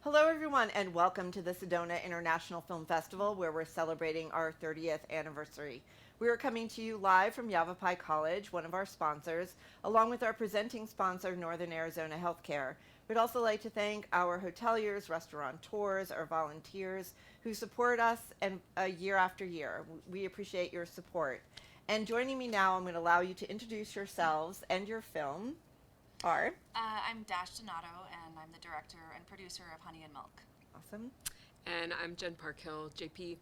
Hello, everyone, and welcome to the Sedona International Film Festival, where we're celebrating our 30th anniversary. We are coming to you live from Yavapai College, one of our sponsors, along with our presenting sponsor, Northern Arizona Healthcare. We'd also like to thank our hoteliers, restaurateurs, our volunteers who support us and year after year. We appreciate your support. And joining me now, I'm going to allow you to introduce yourselves and your film. Are I'm Dash Donato, and I'm the director and producer of Honey and Milk. awesome. And I'm Jen Parkhill, JP,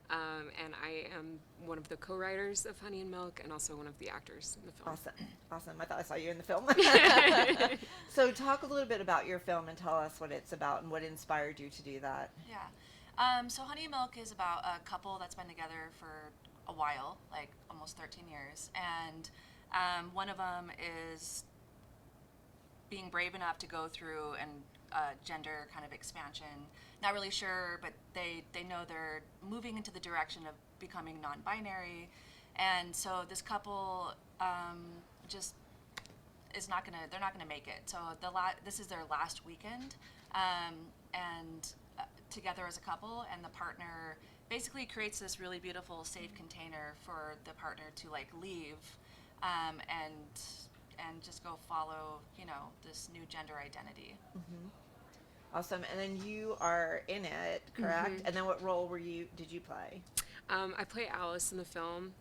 and I am one of the co-writers of Honey and Milk and also one of the actors in the film. Awesome. Awesome. I thought I saw you in the film. So, talk a little bit about your film and tell us what it's about and what inspired you to do that. Yeah. So Honey and Milk is about a couple that's been together for a while, like almost 13 years, and one of them is being brave enough to go through and gender kind of expansion. Not really sure, but they know they're moving into the direction of becoming non-binary, and so this couple just is not gonna. They're not gonna make it. So this is their last weekend, and together as a couple, and the partner basically creates this really beautiful safe container for the partner to like leave, and just go follow, this new gender identity. Awesome. And then you are in it, correct? And then what role did you play? I play Alice in the film,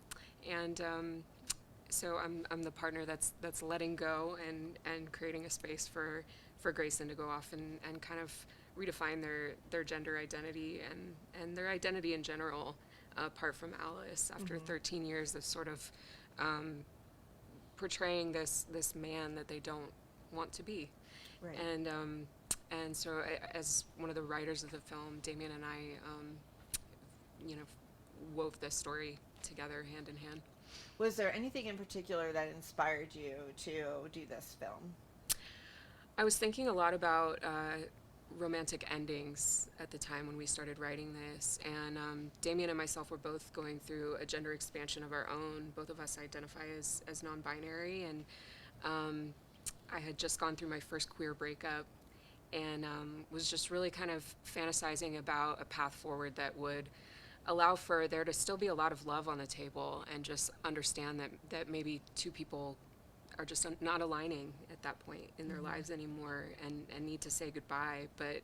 and so I'm the partner that's letting go and creating a space for Grayson to go off and kind of redefine their gender identity and their identity in general, apart from Alice after 13 years of sort of portraying this man that they don't want to be. Right. And so as one of the writers of the film, Damien and I, wove this story together hand in hand. Was there anything in particular that inspired you to do this film? I was thinking a lot about romantic endings at the time when we started writing this, and Damien and myself were both going through a gender expansion of our own. Both of us identify as non-binary, and I had just gone through my first queer breakup, and was just really kind of fantasizing about a path forward that would allow for there to still be a lot of love on the table, and just understand that maybe two people are just not aligning at that point in their lives anymore, and need to say goodbye, but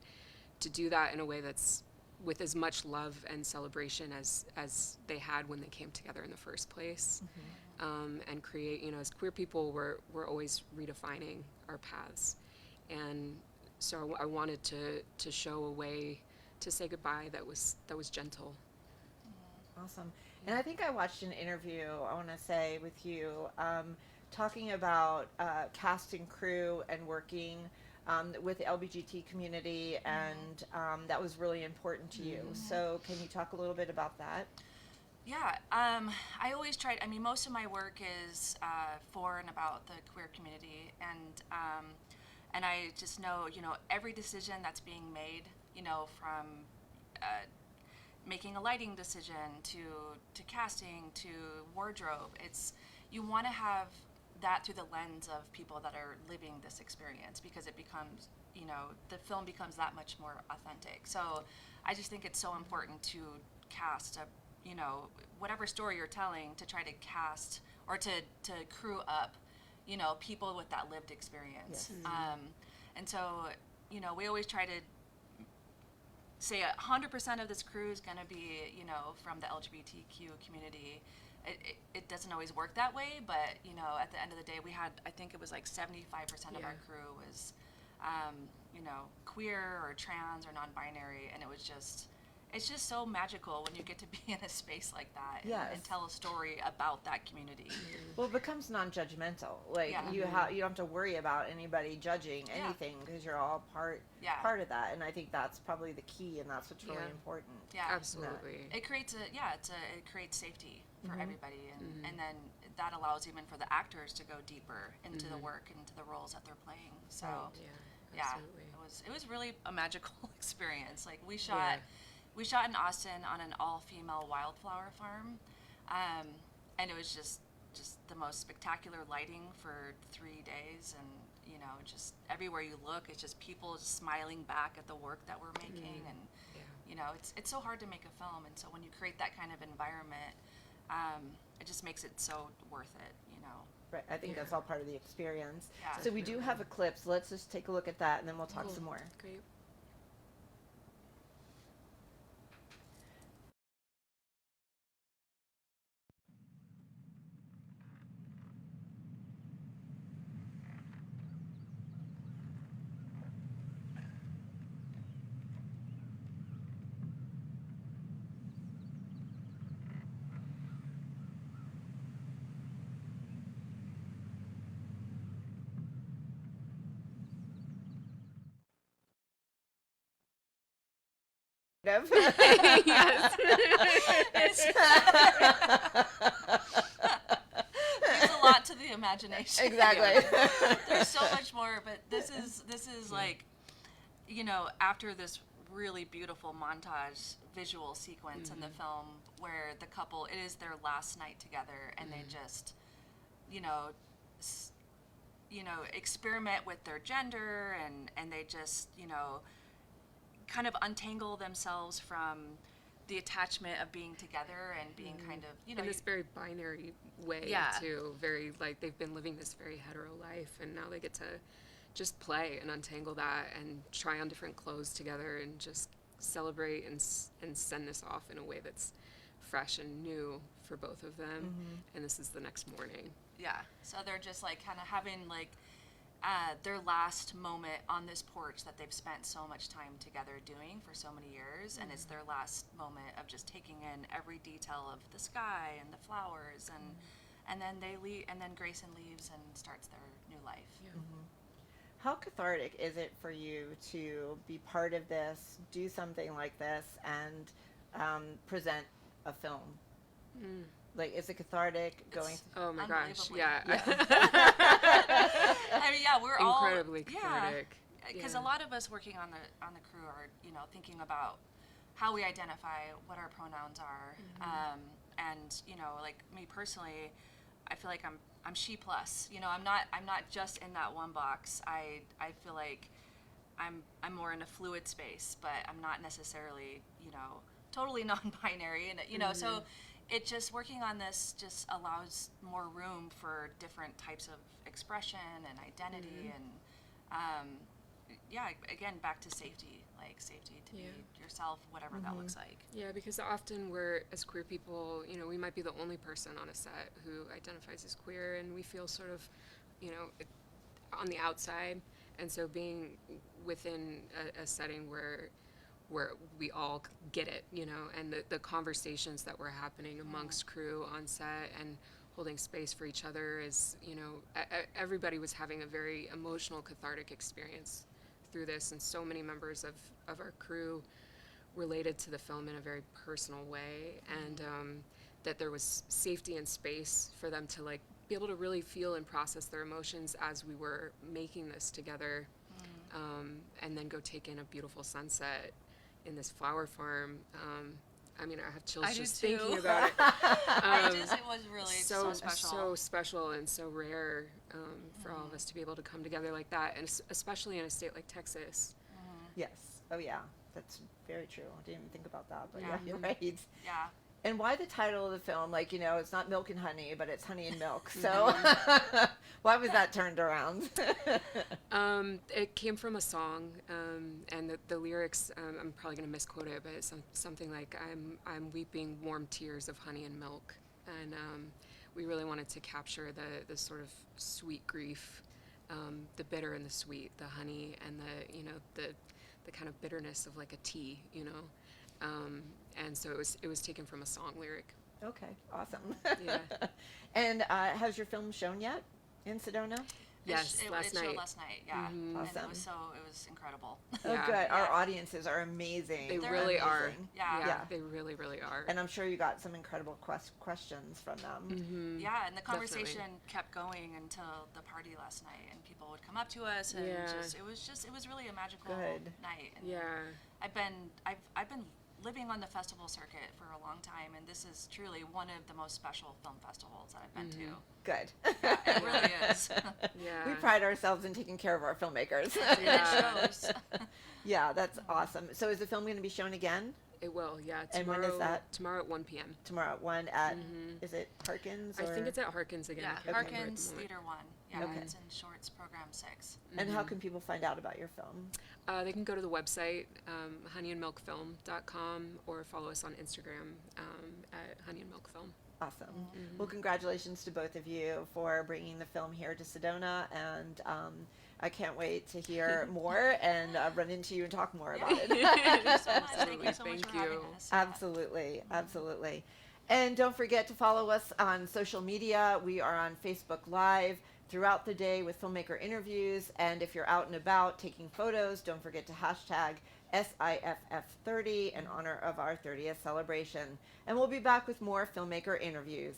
to do that in a way that's with as much love and celebration as they had when they came together in the first place. And create, as queer people, we're always redefining our paths, and so I wanted to show a way to say goodbye that was gentle. Awesome. And I think I watched an interview, I want to say, with you, talking about cast and crew and working with the LGBT community, and that was really important to you. So can you talk a little bit about that? Yeah, I always tried. I mean, most of my work is for and about the queer community, and I just know, every decision that's being made, from making a lighting decision to casting to wardrobe. You want to have that through the lens of people that are living this experience, because it becomes, the film becomes that much more authentic. So I just think it's so important to cast whatever story you're telling, to try to cast or to crew up, people with that lived experience. Yes. And so, we always try to say 100% of this crew is going to be, from the LGBTQ community. It doesn't always work that way, but, at the end of the day, we had, I think it was like 75% of our crew was, queer or trans or non-binary, and it's just so magical when you get to be in a space like that and tell a story about that community. Well, it becomes non-judgmental. Like you don't have to worry about anybody judging anything, because you're all part of that. And I think that's probably the key, and that's what's really important. Yeah, Absolutely. it creates it creates safety for everybody, and then that allows even for the actors to go deeper into the work and into the roles that they're playing. So Absolutely. it was really a magical experience. Like we shot in Austin on an all-female wildflower farm, and it was just the most spectacular lighting for 3 days, and know, just everywhere you look, it's just people just smiling back at the work that we're making, and Yeah. you know, it's so hard to make a film, and so when you create that kind of environment, it just makes it so worth it, you know. Right. I think Yeah. that's all part of the experience. Yeah. So we do have a clip, so let's just take a look at that and then we'll talk Cool. some more. Great. Yes. Leaves a lot to the imagination. Exactly. There's so much more, but this is like, you know, after this really beautiful montage visual sequence in the film where the couple, it is their last night together, and they just, you know, experiment with their gender, and they just, you know, kind of untangle themselves from the attachment of being together and being kind of, you know, In this very binary way, Yeah. too. Very, like, they've been living this very hetero life, and now they get to just play and untangle that and try on different clothes together and just celebrate and send this off in a way that's fresh and new for both of them. And this is the next morning. yeah. So they're just like kind of having like their last moment on this porch that they've spent so much time together doing for so many years, and it's their last moment of just taking in every detail of the sky and the flowers, and then they leave, and then Grayson leaves and starts their new life. How cathartic is it for you to be part of this, do something like this, and present a film? Like, is it cathartic going? Oh my gosh, Unbelievably. yeah. I mean, yeah, we're all Incredibly cathartic. because Yeah. a lot of us working on the crew are, you know, thinking about how we identify, what our pronouns are, and you know, like me personally, I feel like I'm she plus. You know, I'm not just in that one box. I feel like I'm more in a fluid space, but I'm not necessarily, you know, totally non-binary, and you know, so it just working on this just allows more room for different types of expression and identity, and yeah, again, back to safety, like safety to Yeah. be yourself, whatever that looks like. Yeah, because often we're, as queer people, you know, we might be the only person on a set who identifies as queer, and we feel sort of, you know, on the outside. And so being within a setting where we all get it, you know, and the conversations that were happening amongst crew on set and holding space for each other is, you know, everybody was having a very emotional, cathartic experience through this, and so many members of our crew related to the film in a very personal way, and that there was safety and space for them to like be able to really feel and process their emotions as we were making this together, and then go take in a beautiful sunset in this flower farm. I mean, I have chills I do just too. thinking about it. It was really so special. So special and so rare for all of us to be able to come together like that, and especially in a state like Texas. Yes. Oh, yeah. That's very true. I didn't even think about that, but yeah, Yeah. you're right. Yeah. And why the title of the film? Like, you know, it's not Milk and Honey, but it's Honey and Milk. So why was that turned around? It came from a song, and the lyrics, I'm probably going to misquote it, but it's something like, I'm weeping warm tears of honey and milk. And we really wanted to capture the sort of sweet grief, the bitter and the sweet, the honey and the kind of bitterness of like a tea, you know. And so it was taken from a song lyric. Okay, awesome. Yeah. And has your film shown yet in Sedona? Yes, last it showed night. last night, yeah. And Awesome. it was incredible. Oh, Yeah. good. Our Yeah. audiences are amazing. They They're really are. amazing. Yeah. Yeah. They really, really are. And I'm sure you got some incredible questions from them. Yeah, and the Definitely. conversation kept going until the party last night, and people would come up to us, and Yeah. it was really a magical Good. night. And Yeah. I've been living on the festival circuit for a long time, and this is truly one of the most special film festivals that I've been to. Good. It really is. Yeah. We pride ourselves in taking care of our filmmakers. Yeah. It shows. Yeah, that's awesome. So is the film going to be shown again It will, yeah. And when is that? Tomorrow at 1 p.m. tomorrow at 1 at, is it Harkins? I or- think it's at Harkins again. Yeah, I can't remember at the Harkins moment. Theater 1. Yeah, Okay. it's in Shorts Program 6. And how can people find out about your film? They can go to the website, honeyandmilkfilm.com, or follow us on Instagram at honeyandmilkfilm. Awesome. Well, congratulations to both of you for bringing the film here to Sedona, and I can't wait to hear more and run into you and talk more about it. Thank you so much. Thank you so much Thank for having you. us. Absolutely, absolutely. And don't forget to follow us on social media. We are on Facebook Live throughout the day with filmmaker interviews. And if you're out and about taking photos, don't forget to hashtag SIFF30 in honor of our 30th celebration. And we'll be back with more filmmaker interviews.